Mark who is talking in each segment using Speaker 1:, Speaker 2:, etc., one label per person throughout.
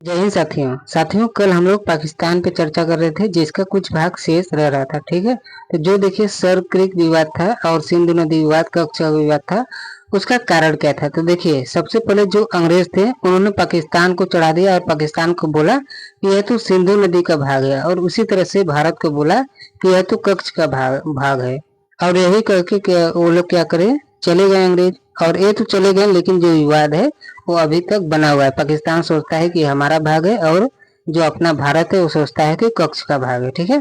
Speaker 1: जय हिंद साथियों कल हम लोग पाकिस्तान पे चर्चा कर रहे थे जिसका कुछ भाग शेष रह रहा था। ठीक है, तो जो देखिए सर क्रिक विवाद था और सिंधु नदी विवाद कच्छ विवाद था, उसका कारण क्या था। तो देखिए सबसे पहले जो अंग्रेज थे उन्होंने पाकिस्तान को चढ़ा दिया और पाकिस्तान को बोला कि यह तो सिंधु नदी का भाग है, और उसी तरह से भारत को बोला कि यह तो कच्छ का भाग है। और यही करके वो लोग क्या करे, चले गए अंग्रेज। और ये तो चले गए, लेकिन जो विवाद है वो अभी तक बना हुआ है। पाकिस्तान सोचता है कि हमारा भाग है, और जो अपना भारत है वो सोचता है कि कच्छ का भाग है। ठीक है,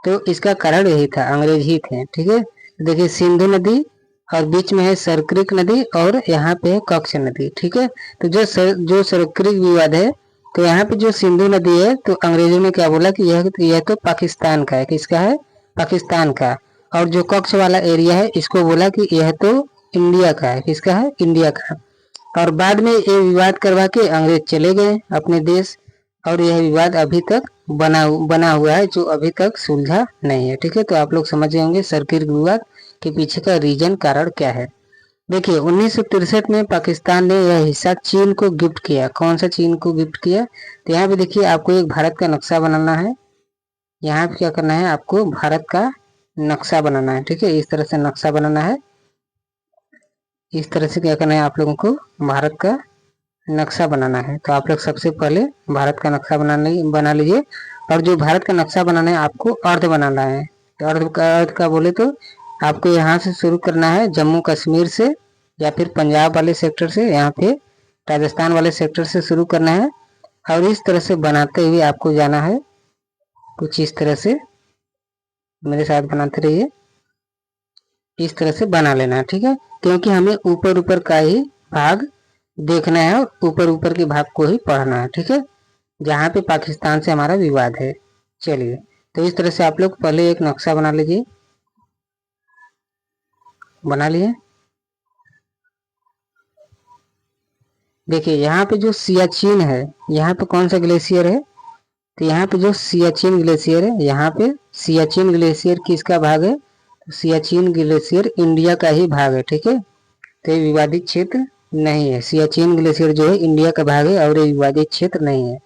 Speaker 1: तो इसका कारण यही था, अंग्रेज ही थे। ठीक है, देखिए सिंधु नदी और बीच में है सरक्रिक नदी और यहाँ पे है कच्छ नदी। ठीक है, तो जो सरक्रिक विवाद है, तो यहाँ पे जो सिंधु नदी है, तो अंग्रेजों ने क्या बोला कि यह तो पाकिस्तान का है। किसका है? पाकिस्तान का। और जो कच्छ वाला एरिया है, इसको बोला कि यह तो इंडिया का है। किसका है? इंडिया का। और बाद में ये विवाद करवा के अंग्रेज चले गए अपने देश, और यह विवाद अभी तक बना हुआ है, जो अभी तक सुलझा नहीं है। ठीक है, तो आप लोग समझ गए होंगे सर्किल विवाद के पीछे का रीजन कारण क्या है। देखिए 1963 में पाकिस्तान ने यह हिस्सा चीन को गिफ्ट किया। कौन सा चीन को गिफ्ट किया? तो यहाँ पे देखिए आपको एक भारत का नक्शा बनाना है। यहाँ पे क्या करना है, आपको भारत का नक्शा बनाना है। ठीक है, इस तरह से नक्शा बनाना है। इस तरह से क्या करना है, आप लोगों को भारत का नक्शा बनाना है। तो आप लोग सबसे पहले भारत का नक्शा बना लीजिए। और जो भारत का नक्शा बनाना है, आपको अर्थ बनाना है। तो अर्थ का बोले तो आपको यहाँ से शुरू करना है, जम्मू कश्मीर से, या फिर पंजाब वाले सेक्टर से, यहाँ पे राजस्थान वाले सेक्टर से शुरू करना है। और इस तरह से बनाते हुए आपको जाना है, कुछ इस तरह से मेरे साथ बनाते रहिए। इस तरह से बना लेना है। ठीक है, क्योंकि हमें ऊपर ऊपर का ही भाग देखना है और ऊपर ऊपर के भाग को ही पढ़ना है। ठीक है, जहाँ पे पाकिस्तान से हमारा विवाद है। चलिए, तो इस तरह से आप लोग पहले एक नक्शा बना लीजिए। बना लिए? देखिए यहाँ पे जो सियाचिन है, यहाँ पे कौन सा ग्लेशियर है? तो यहाँ पे जो सियाचिन ग्लेशियर है, यहाँ पे सियाचिन ग्लेशियर किसका भाग है? तो सियाचिन ग्लेशियर इंडिया का ही भाग है। ठीक है, तो ये विवादित क्षेत्र नहीं है। सियाचिन ग्लेशियर जो है इंडिया का भाग है, और ये विवादित क्षेत्र नहीं है।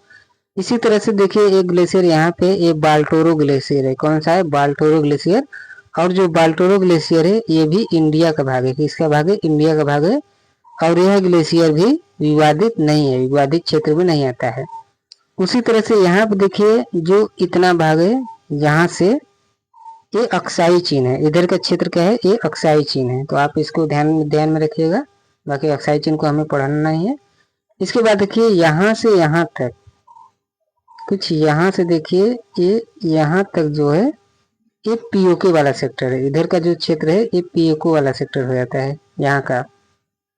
Speaker 1: इसी तरह से देखिए एक ग्लेशियर यहाँ पे, ये बाल्टोरो ग्लेशियर है। कौन सा है? बाल्टोरो ग्लेशियर। और जो बाल्टोरो ग्लेशियर है ये भी इंडिया का भाग है। किसका भाग है? इंडिया का भाग है। और यह ग्लेशियर भी विवादित नहीं है, विवादित क्षेत्र में नहीं आता है। उसी तरह से यहाँ पे देखिए जो इतना भाग है, यहाँ से ये अक्साई चीन है। इधर का क्षेत्र क्या है? ये अक्साई चीन है। तो आप इसको ध्यान में रखिएगा, बाकी अक्साई चीन को हमें पढ़ना नहीं है। इसके बाद देखिए यहाँ से यहाँ तक, कुछ यहाँ से देखिए ये यहाँ तक जो है, ये पीओके वाला सेक्टर है। इधर का जो क्षेत्र है ये पीओके वाला सेक्टर हो जाता है, यहाँ का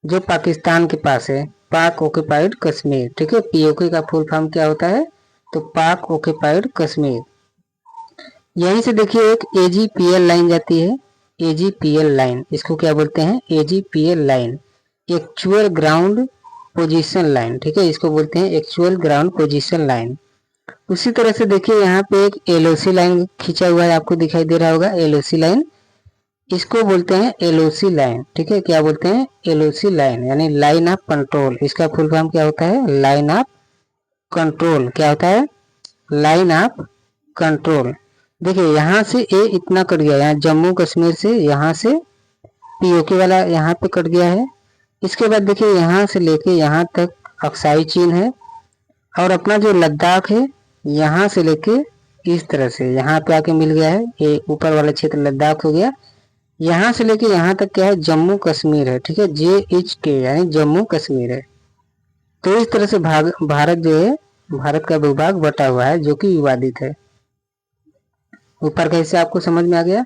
Speaker 1: जो पाकिस्तान के पास है, पाक ऑक्यूपाइड कश्मीर। ठीक है, पीओके का फुल फॉर्म क्या होता है? तो पाक ऑक्यूपाइड कश्मीर। यहीं से देखिए एक एजीपीएल लाइन जाती है। एजीपीएल लाइन, इसको क्या बोलते हैं? AGPL line, actual ground position line. ठीक है, इसको बोलते हैं एक्चुअल ग्राउंड पोजीशन लाइन। उसी तरह से देखिए यहाँ पे एक एलओसी लाइन खींचा हुआ है, आपको दिखाई दे रहा होगा एलओसी लाइन। इसको बोलते हैं एलओसी लाइन। ठीक है, क्या बोलते हैं? एलओसी लाइन, यानी लाइन ऑफ कंट्रोल। इसका फुल फॉर्म क्या होता है? Line of control. क्या होता है? Line of control. देखिए यहाँ से ए इतना कट गया, यहाँ जम्मू कश्मीर से, यहाँ से पीओके वाला यहाँ पे कट गया है। इसके बाद देखिए यहाँ से लेके यहाँ तक अक्साई चीन है, और अपना जो लद्दाख है यहाँ से लेके इस तरह से यहाँ पे आके मिल गया है। ये ऊपर वाला क्षेत्र लद्दाख हो गया। यहाँ से लेके यहाँ तक क्या है? जम्मू कश्मीर है। ठीक है, JHK यानी जम्मू कश्मीर है। तो इस तरह से भारत जो है, भारत का भूभाग बटा हुआ है, जो कि विवादित है। ऊपर का हिस्सा आपको समझ में आ गया।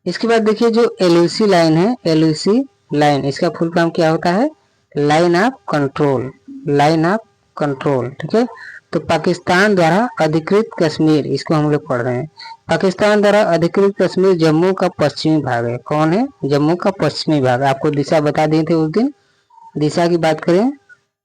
Speaker 1: इसके बाद देखिए जो एलओसी लाइन है, एलओसी लाइन, इसका फुल फॉर्म क्या होता है? Line of control. Line of control. ठीक है, तो पाकिस्तान द्वारा अधिकृत कश्मीर, इसको हम लोग पढ़ रहे हैं। पाकिस्तान द्वारा अधिकृत कश्मीर जम्मू का पश्चिमी भाग है। कौन है? जम्मू का पश्चिमी भाग। आपको दिशा बता दिए थे उस दिन। दिशा की बात करें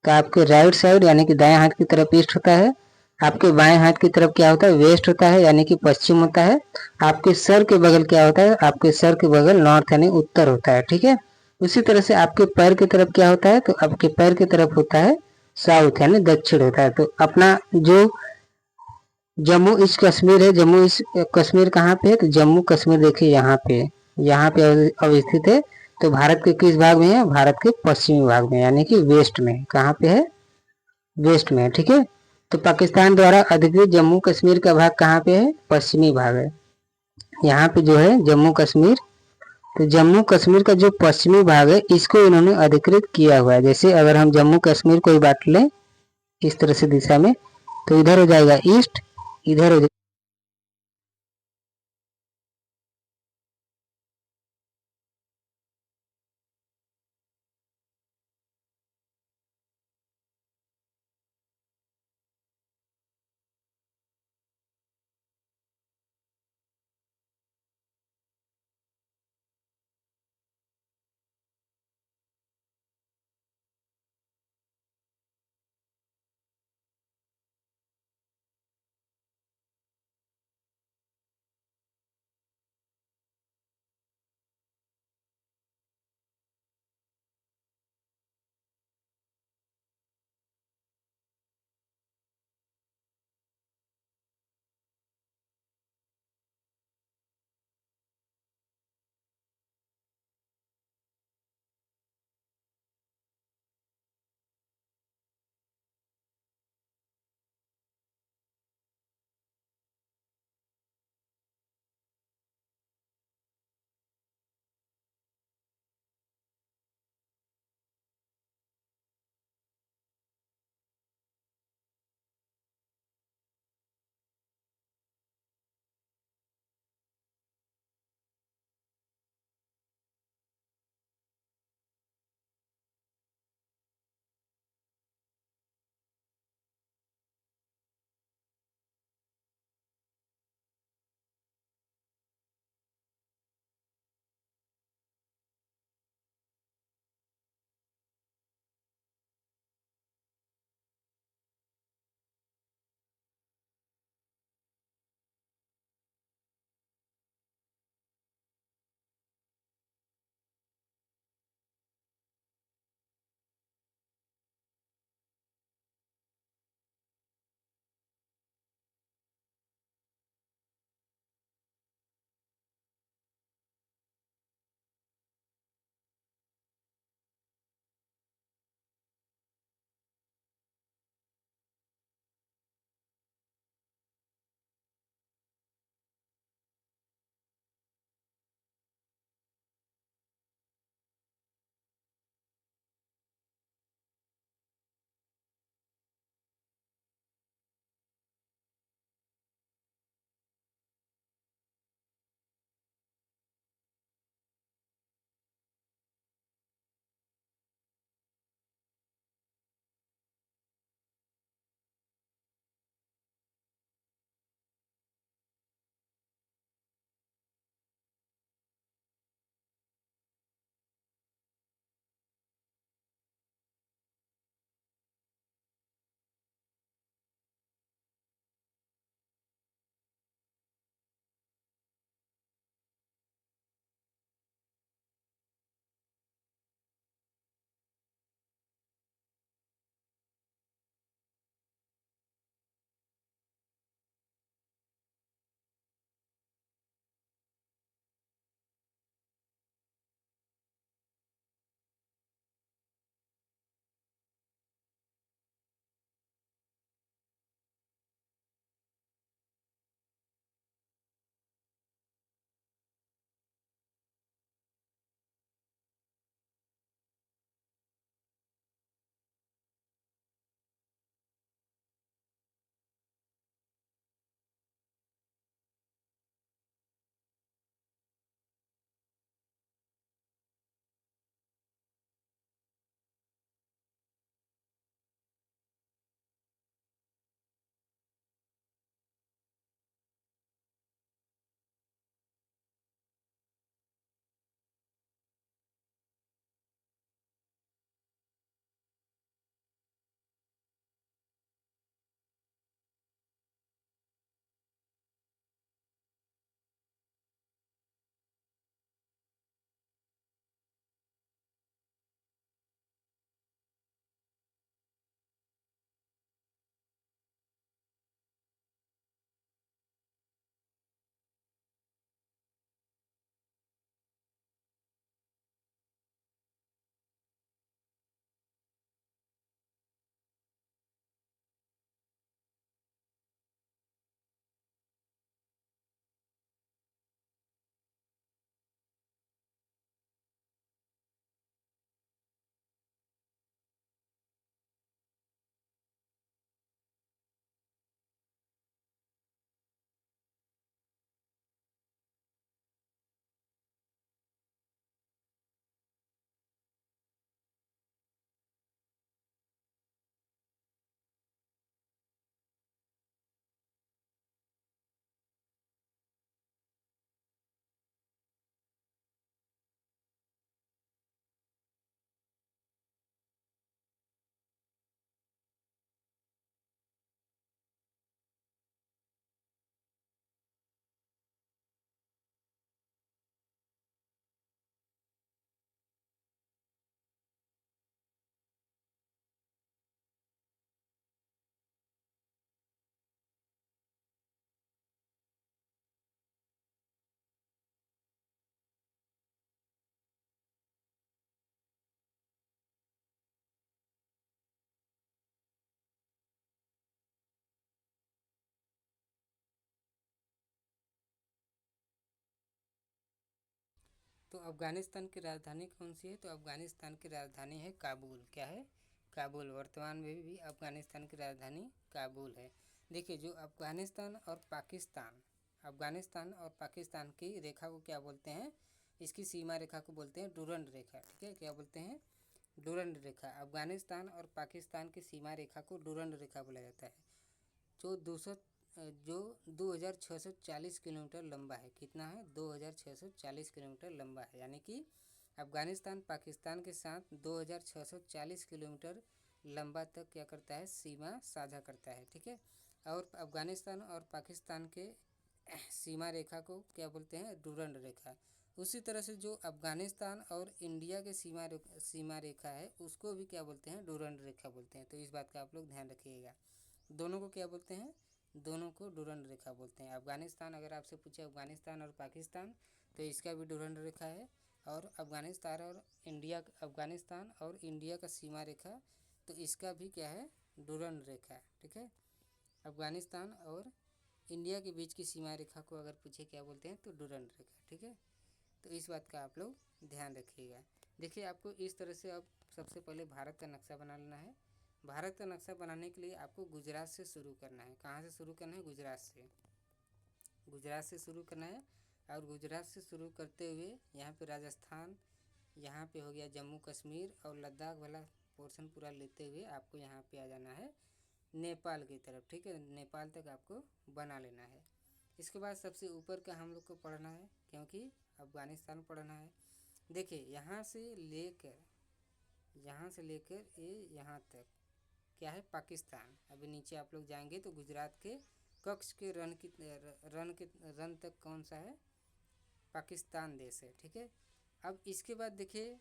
Speaker 1: तो आपके राइट साइड यानी कि दाएं हाथ की तरफ ईस्ट होता है, आपके बाएं हाथ की तरफ क्या होता है? वेस्ट होता है, यानी कि पश्चिम होता है। आपके सर के बगल क्या होता है? आपके सर के बगल नॉर्थ यानी उत्तर होता है। ठीक है, उसी तरह से आपके पैर की तरफ क्या होता है? तो आपके पैर की तरफ होता है साउथ यानी दक्षिण होता है। तो अपना जो जम्मू ईस्ट कश्मीर है, जम्मू ईस्ट कश्मीर कहाँ पे है, तो जम्मू कश्मीर देखिए यहाँ पे अवस्थित है। तो भारत के किस भाग में है, भारत के पश्चिमी भाग में यानी कि वेस्ट में। कहाँ पे है, वेस्ट में है, ठीक है। तो पाकिस्तान द्वारा अधिकृत जम्मू कश्मीर का भाग कहाँ पे है, पश्चिमी भाग है। यहाँ पे जो है जम्मू कश्मीर, तो जम्मू कश्मीर का जो पश्चिमी भाग है इसको इन्होंने अधिकृत किया हुआ है। जैसे अगर हम जम्मू कश्मीर को ही बांट लें इस तरह से दिशा में, तो इधर हो जाएगा ईस्ट, इधर हो तो अफ़गानिस्तान की राजधानी कौन सी है? तो अफ़गानिस्तान की राजधानी है काबुल। क्या है? काबुल। वर्तमान में भी अफ़गानिस्तान की राजधानी काबुल है। देखिए, जो अफ़गानिस्तान और पाकिस्तान की रेखा को क्या बोलते हैं? इसकी सीमा रेखा को बोलते हैं डूरंड रेखा। ठीक है, क्या बोलते हैं? डूरंड रेखा। अफ़गानिस्तान और पाकिस्तान की सीमा रेखा को डूरंड रेखा बोला जाता है, जो 2640 किलोमीटर लंबा है। कितना है? 2640 किलोमीटर लंबा है। यानी कि अफ़गानिस्तान पाकिस्तान के साथ 2640 किलोमीटर लंबा तक क्या करता है? सीमा साझा करता है। ठीक है, और अफ़गानिस्तान और पाकिस्तान के सीमा रेखा को क्या बोलते हैं? डूरंड रेखा। उसी तरह से जो अफ़गानिस्तान और इंडिया के सीमा रेखा है, उसको भी क्या बोलते हैं? डूरंड रेखा बोलते हैं। तो इस बात का आप लोग ध्यान रखिएगा। दोनों को क्या बोलते हैं? दोनों को डूरंड रेखा बोलते हैं। अफ़गानिस्तान, अगर आपसे पूछे अफ़गानिस्तान और पाकिस्तान, तो इसका भी डूरंड रेखा है। और अफ़गानिस्तान और इंडिया का सीमा रेखा, तो इसका भी क्या है? डूरंड रेखा। ठीक है, अफ़गानिस्तान और इंडिया के बीच की सीमा रेखा को अगर पूछे क्या बोलते हैं? तो डूरंड रेखा। ठीक है, तो इस बात का आप लोग ध्यान रखिएगा। देखिए, आपको इस तरह से अब सबसे पहले भारत का नक्शा बना लेना है। भारत का नक्शा बनाने के लिए आपको गुजरात से शुरू करना है। कहाँ से शुरू करना है? गुजरात से शुरू करना है। और गुजरात से शुरू करते हुए यहाँ पे राजस्थान, यहाँ पे हो गया जम्मू कश्मीर और लद्दाख वाला पोर्शन पूरा लेते हुए आपको यहाँ पे आ जाना है नेपाल की तरफ। ठीक है, नेपाल तक आपको बना लेना है। इसके बाद सबसे ऊपर का हम लोग को पढ़ना है, क्योंकि अफ़गानिस्तान पढ़ना है। देखिए, यहाँ से लेकर ये यहाँ तक क्या है? पाकिस्तान। अभी नीचे आप लोग जाएंगे तो गुजरात के कच्छ के रन तक कौन सा है? पाकिस्तान देश है। ठीक है, अब इसके बाद देखिए,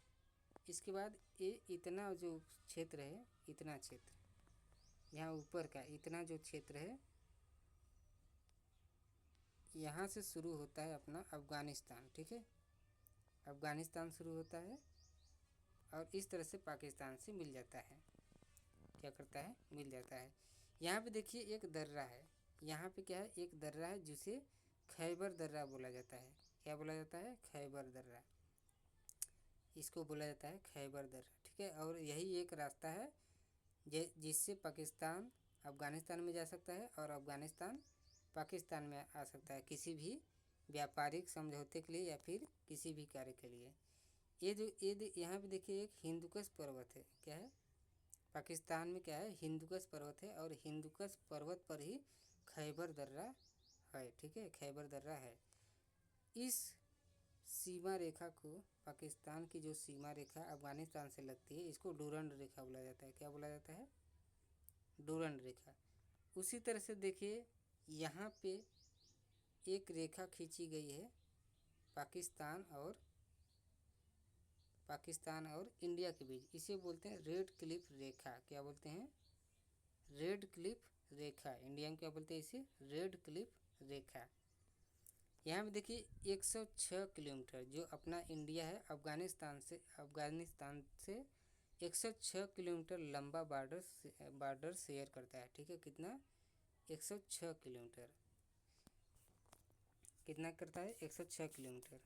Speaker 1: इसके बाद ये इतना जो क्षेत्र है, इतना क्षेत्र यहाँ ऊपर का इतना जो क्षेत्र है, यहाँ से शुरू होता है अपना अफ़गानिस्तान। ठीक है, अफ़गानिस्तान शुरू होता है और इस तरह से पाकिस्तान से मिल जाता है। क्या करता है? मिल जाता है। यहाँ पे देखिए एक दर्रा है। यहाँ पे क्या है? एक दर्रा है जिसे खैबर दर्रा बोला जाता है। क्या बोला जाता है? खैबर दर्रा। इसको बोला जाता है खैबर दर्रा। ठीक है, और यही एक रास्ता है जिससे पाकिस्तान अफ़गानिस्तान में जा सकता है और अफ़गानिस्तान पाकिस्तान में आ सकता है, किसी भी व्यापारिक समझौते के लिए या फिर किसी भी कार्य के लिए। यहाँ पे देखिए एक हिंदुकुश पर्वत है। क्या है? पाकिस्तान में क्या है? हिंदुकुश पर्वत है, और हिंदुकुश पर्वत पर ही खैबर दर्रा है। ठीक है, खैबर दर्रा है। इस सीमा रेखा को, पाकिस्तान की जो सीमा रेखा अफ़गानिस्तान से लगती है, इसको डूरंड रेखा बोला जाता है। क्या बोला जाता है? डूरंड रेखा। उसी तरह से देखिए, यहाँ पे एक रेखा खींची गई है पाकिस्तान और इंडिया के बीच। इसे बोलते हैं रेड क्लिफ रेखा। क्या बोलते हैं? रेड क्लिफ रेखा। इंडिया में क्या बोलते हैं? इसे रेड क्लिफ रेखा। यहाँ पे देखिए 106 किलोमीटर जो अपना इंडिया है अफ़गानिस्तान से 106 किलोमीटर लंबा बॉर्डर शेयर करता है। ठीक है, कितना? 106 किलोमीटर। कितना करता है? 106 किलोमीटर।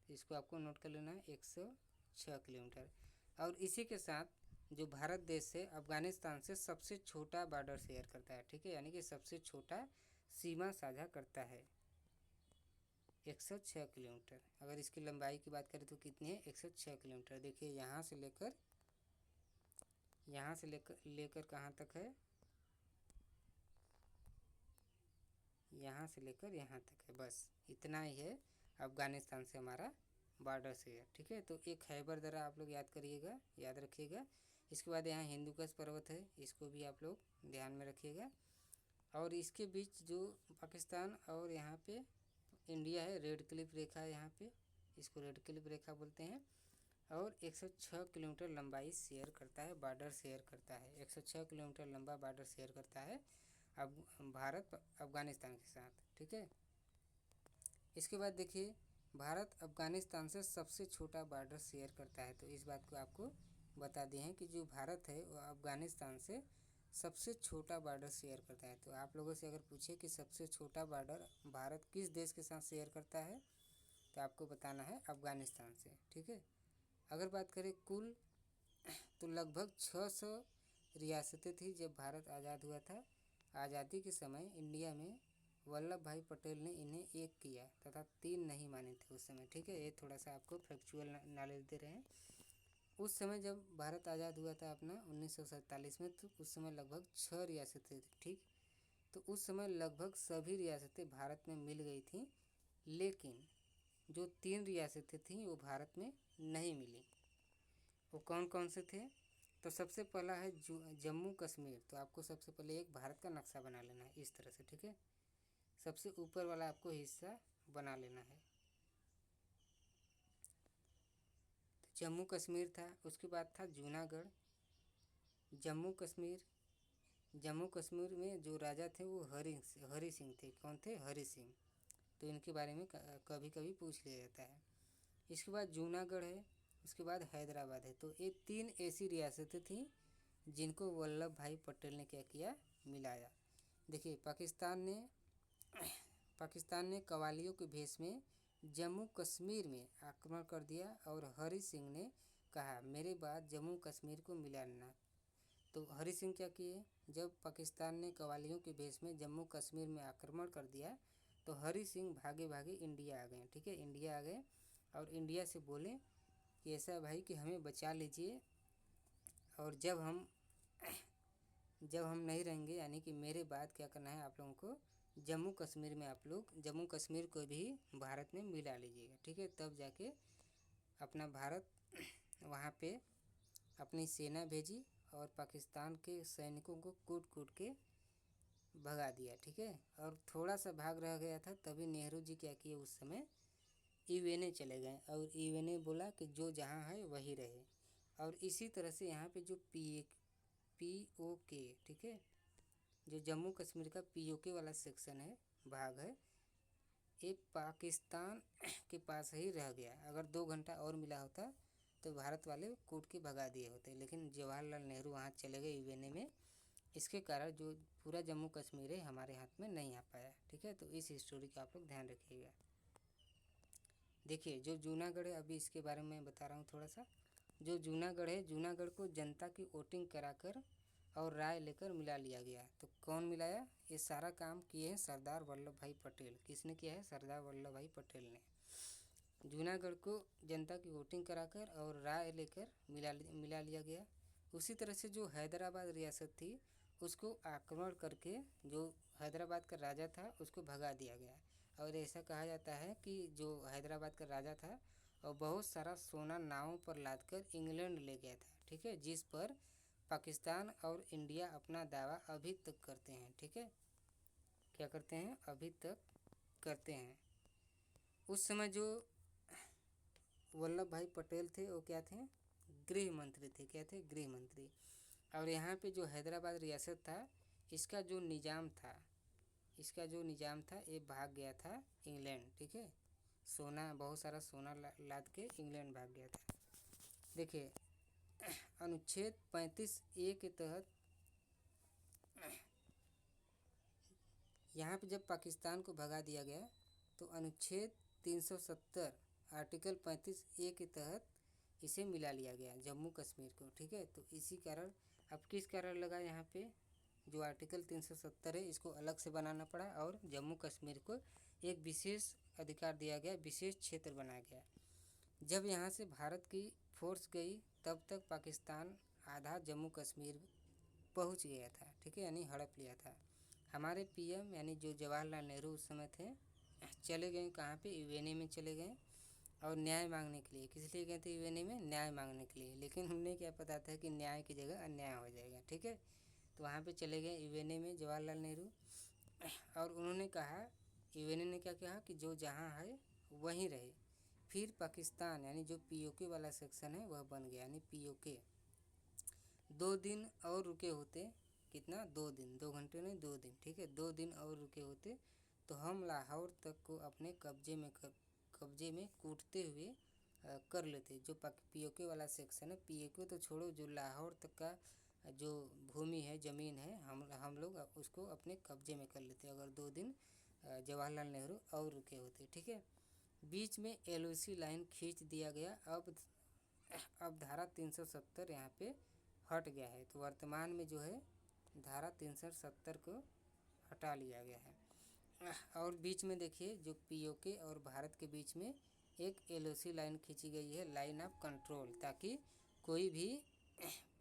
Speaker 1: इसको आपको नोट कर लेना है, 106 किलोमीटर। और इसी के साथ जो भारत देश से अफ़गानिस्तान से सबसे छोटा बॉर्डर शेयर करता है। ठीक है, यानी कि सबसे छोटा सीमा साझा करता है, 106 किलोमीटर। अगर इसकी लंबाई की बात करें तो कितनी है? 106 किलोमीटर। देखिए, यहाँ से लेकर कहाँ तक है? यहाँ से लेकर यहाँ तक है। बस इतना ही है अफ़गानिस्तान से हमारा बॉर्डर से है। ठीक है, तो एक खैबर दर्रा आप लोग याद रखिएगा। इसके बाद यहाँ हिंदुकुश पर्वत है, इसको भी आप लोग ध्यान में रखिएगा। और इसके बीच जो पाकिस्तान और यहाँ पे इंडिया है, रेड क्लिफ रेखा है यहाँ पे, इसको रेड क्लिफ रेखा बोलते हैं। और 106 किलोमीटर लंबाई शेयर करता है, बॉर्डर शेयर करता है। 106 किलोमीटर लंबा बॉर्डर शेयर करता है अब भारत अफ़गानिस्तान के साथ। ठीक है, इसके बाद देखिए, भारत अफ़गानिस्तान से सबसे छोटा बॉर्डर शेयर करता है। तो इस बात को आपको बता दिए हैं कि जो भारत है वो अफ़गानिस्तान से सबसे छोटा बॉर्डर शेयर करता है। तो आप लोगों से अगर पूछे कि सबसे छोटा बॉर्डर भारत किस देश के साथ शेयर करता है, तो आपको बताना है अफ़गानिस्तान से, ठीक है। अगर बात करें कुल, तो लगभग 600 रियासतें थी जब भारत आज़ाद हुआ था। आज़ादी के समय इंडिया में वल्लभ भाई पटेल ने इन्हें एक किया तथा 3 नहीं माने थे उस समय, ठीक है। ये थोड़ा सा आपको फैक्चुअल नॉलेज दे रहे हैं। उस समय जब भारत आज़ाद हुआ था अपना 1947 में, तो उस समय लगभग 6 रियासतें थी, ठीक। तो उस समय लगभग सभी रियासतें भारत में मिल गई थीं, लेकिन जो 3 रियासतें थीं वो भारत में नहीं मिली। वो कौन कौन से थे? तो सबसे पहला है जम्मू कश्मीर। तो आपको सबसे पहले एक भारत का नक्शा बना लेना है इस तरह से, ठीक है। सबसे ऊपर वाला आपको हिस्सा बना लेना है। तो जम्मू कश्मीर था, उसके बाद था जूनागढ़। जम्मू कश्मीर में जो राजा थे वो हरि सिंह थे। कौन थे? हरि सिंह। तो इनके बारे में कभी कभी पूछ लिया जाता है। इसके बाद जूनागढ़ है, उसके बाद हैदराबाद है। तो ये 3 ऐसी रियासतें थीं जिनको वल्लभ भाई पटेल ने क्या किया? मिलाया। देखिए, पाकिस्तान ने कवालियों के भेष में जम्मू कश्मीर में आक्रमण कर दिया और हरि सिंह ने कहा मेरे बाद जम्मू कश्मीर को मिलाना। तो हरि सिंह क्या किए? जब पाकिस्तान ने कवालियों के भेष में जम्मू कश्मीर में आक्रमण कर दिया तो हरि सिंह भागे भागे इंडिया आ गए, ठीक है। इंडिया आ गए और इंडिया से बोले कि ऐसा भाई कि हमें बचा लीजिए, और जब हम नहीं रहेंगे, यानी कि मेरे बाद क्या करना है आप लोगों को, जम्मू कश्मीर में आप लोग जम्मू कश्मीर को भी भारत में मिला लीजिएगा, ठीक है। तब जाके अपना भारत वहाँ पे अपनी सेना भेजी और पाकिस्तान के सैनिकों को कूट कूट के भगा दिया, ठीक है। और थोड़ा सा भाग रह गया था, तभी नेहरू जी क्या किए उस समय, ईवेने चले गए और ईवेने बोला कि जो जहाँ है वही रहे। और इसी तरह से यहाँ पे जो POK, ठीक है, जो जम्मू कश्मीर का POK वाला सेक्शन है, भाग है, ये पाकिस्तान के पास ही रह गया। अगर 2 घंटा और मिला होता तो भारत वाले कूट के भगा दिए होते, लेकिन जवाहरलाल नेहरू वहाँ चले गए ईवेने में। इसके कारण जो पूरा जम्मू कश्मीर है हमारे हाथ में नहीं आ पाया, ठीक है। तो इस हिस्टोरी का आप लोग ध्यान रखिएगा। देखिए, जो जूनागढ़ है, अभी इसके बारे में बता रहा हूँ थोड़ा सा। जो जूनागढ़ है, जूनागढ़ को जनता की वोटिंग कराकर और राय लेकर मिला लिया गया। तो कौन मिलाया? ये सारा काम किए हैं सरदार वल्लभ भाई पटेल। किसने किया है? सरदार वल्लभ भाई पटेल ने। जूनागढ़ को जनता की वोटिंग कराकर और राय लेकर मिला लिया गया। उसी तरह से जो हैदराबाद रियासत थी उसको आक्रमण करके जो हैदराबाद का राजा था उसको भगा दिया गया। और ऐसा कहा जाता है कि जो हैदराबाद का राजा था और बहुत सारा सोना नावों पर लादकर इंग्लैंड ले गया था, ठीक है, जिस पर पाकिस्तान और इंडिया अपना दावा अभी तक करते हैं, ठीक है। क्या करते हैं? अभी तक करते हैं। उस समय जो वल्लभ भाई पटेल थे वो क्या थे? गृह मंत्री थे। क्या थे? गृह मंत्री। और यहाँ पे जो हैदराबाद रियासत था इसका जो निज़ाम था ये भाग गया था इंग्लैंड, ठीक है। सोना, बहुत सारा सोना लाद के इंग्लैंड भाग गया था। देखिए, अनुच्छेद 35A के तहत यहाँ पे जब पाकिस्तान को भगा दिया गया तो अनुच्छेद 370 आर्टिकल 35A के तहत इसे मिला लिया गया जम्मू कश्मीर को, ठीक है। तो इसी कारण अब किस कारण लगा यहाँ पे, जो आर्टिकल 370 है इसको अलग से बनाना पड़ा और जम्मू कश्मीर को एक विशेष अधिकार दिया गया, विशेष क्षेत्र बनाया गया। जब यहाँ से भारत की फोर्स गई तब तक पाकिस्तान आधा जम्मू कश्मीर पहुँच गया था, ठीक है, यानी हड़प लिया था। हमारे PM यानी जो जवाहरलाल नेहरू उस समय थे, चले गए कहाँ पे? ईवेने में चले गए और न्याय मांगने के लिए। किस लिए गए थे ईवेने में? न्याय मांगने के लिए। लेकिन उन्हें क्या पता था कि न्याय की जगह अन्याय हो जाएगा, ठीक है। तो वहाँ पे चले गए ईवेने में जवाहरलाल नेहरू, और उन्होंने कहा, ईवेने ने क्या कहा कि जो जहाँ है वहीं रहे। फिर पाकिस्तान यानी जो POK वाला सेक्शन है वह बन गया, यानी POK। 2 दिन और रुके होते, कितना? 2 दिन, 2 घंटे नहीं, 2 दिन, ठीक है। 2 दिन और रुके होते तो हम लाहौर तक को अपने कब्जे में कूटते हुए कर लेते। जो POK वाला सेक्शन है, POK तो छोड़ो, जो लाहौर तक का जो भूमि है, ज़मीन है, हम लोग उसको अपने कब्जे में कर लेते अगर 2 दिन जवाहरलाल नेहरू और रुके होते, ठीक है। बीच में एलओसी लाइन खींच दिया गया। अब धारा 370 यहाँ पे हट गया है। तो वर्तमान में जो है धारा 370 को हटा लिया गया है। और बीच में देखिए जो पीओके और भारत के बीच में एक एलओसी लाइन खींची गई है, लाइन ऑफ कंट्रोल, ताकि कोई भी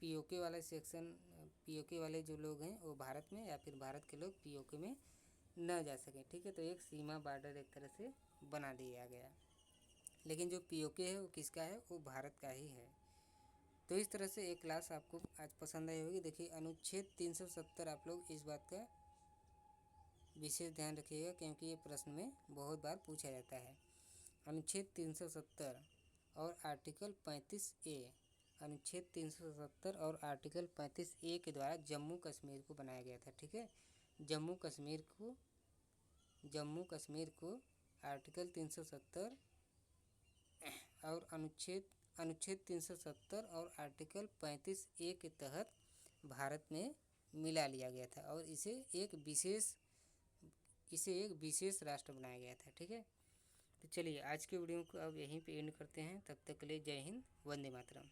Speaker 1: पीओके वाला सेक्शन, पीओके वाले जो लोग हैं वो भारत में, या फिर भारत के लोग पीओके में न जा सकें। ठीक है, तो एक सीमा बॉर्डर एक तरह से बना दिया गया। लेकिन जो पीओके है वो किसका है? वो भारत का ही है। तो इस तरह से एक क्लास आपको आज पसंद आई होगी। देखिए अनुच्छेद 370 आप लोग इस बात का विशेष ध्यान रखिएगा, क्योंकि ये प्रश्न में बहुत बार पूछा जाता है। अनुच्छेद 370 और आर्टिकल 35A, अनुच्छेद 370 और आर्टिकल 35A के द्वारा जम्मू कश्मीर को बनाया गया था। ठीक है, जम्मू कश्मीर को आर्टिकल 370 और अनुच्छेद 370 और आर्टिकल 35A के तहत भारत में मिला लिया गया था और इसे एक विशेष राष्ट्र बनाया गया था। ठीक है, तो चलिए आज के वीडियो को अब यहीं पे एंड करते हैं। तब तक के लिए जय हिंद, वंदे मातरम।